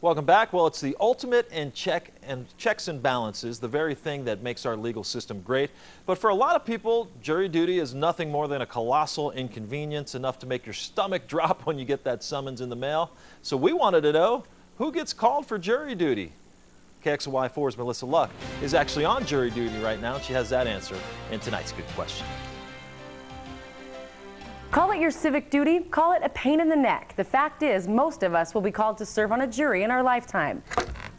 Welcome back. Well, it's the ultimate in checks and balances, the very thing that makes our legal system great. But for a lot of people, jury duty is nothing more than a colossal inconvenience, enough to make your stomach drop when you get that summons in the mail. So we wanted to know, who gets called for jury duty? KXLY4's Melissa Luck is actually on jury duty right now, and she has that answer in tonight's Good Question. Call it your civic duty, call it a pain in the neck. The fact is, most of us will be called to serve on a jury in our lifetime.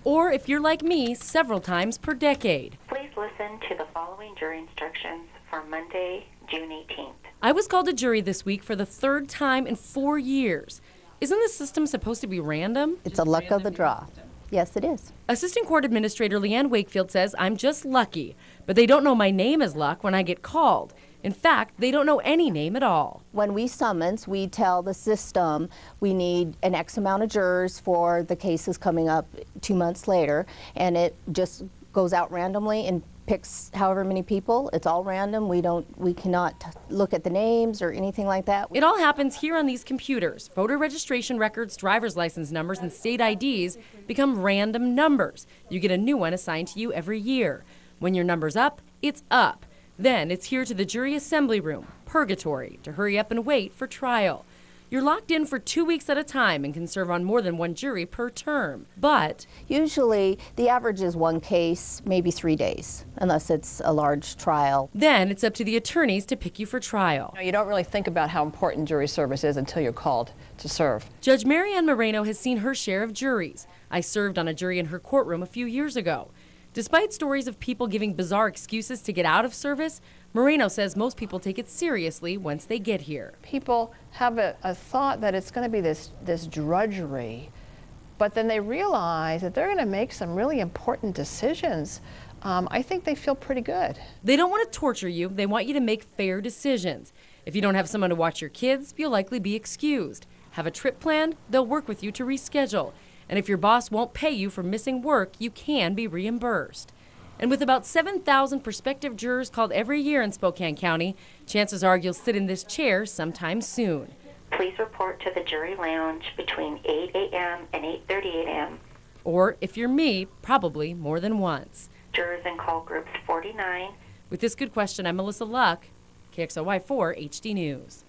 Or if you're like me, several times per decade. Please listen to the following jury instructions for Monday, June 18th. I was called to jury this week for the third time in 4 years. Isn't the system supposed to be random? It's a luck of the draw. Yes, it is. Assistant Court Administrator Leanne Wakefield says I'm just lucky, but they don't know my name is Luck when I get called. In fact, they don't know any name at all. When we summons, we tell the system we need an X amount of jurors for the cases coming up 2 months later, and it just goes out randomly and picks however many people. It's all random. We cannot look at the names or anything like that. It all happens here on these computers. Voter registration records, driver's license numbers, and state IDs become random numbers. You get a new one assigned to you every year. When your number's up, it's up. Then it's here to the jury assembly room, purgatory, to hurry up and wait for trial. You're locked in for 2 weeks at a time and can serve on more than one jury per term. But usually the average is one case, maybe 3 days, unless it's a large trial. Then it's up to the attorneys to pick you for trial. You don't really think about how important jury service is until you're called to serve. Judge Marianne Moreno has seen her share of juries. I served on a jury in her courtroom a few years ago. Despite stories of people giving bizarre excuses to get out of service, Moreno says most people take it seriously once they get here. People have a thought that it's going to be this drudgery, but then they realize that they're going to make some really important decisions. I think they feel pretty good. They don't want to torture you. They want you to make fair decisions. If you don't have someone to watch your kids, you'll likely be excused. Have a trip planned? They'll work with you to reschedule. And if your boss won't pay you for missing work, you can be reimbursed. And with about 7,000 prospective jurors called every year in Spokane County, chances are you'll sit in this chair sometime soon. Please report to the jury lounge between 8 a.m. and 8:30 a.m. Or, if you're me, probably more than once. Jurors in call groups 49. With this Good Question, I'm Melissa Luck, KXLY4 HD News.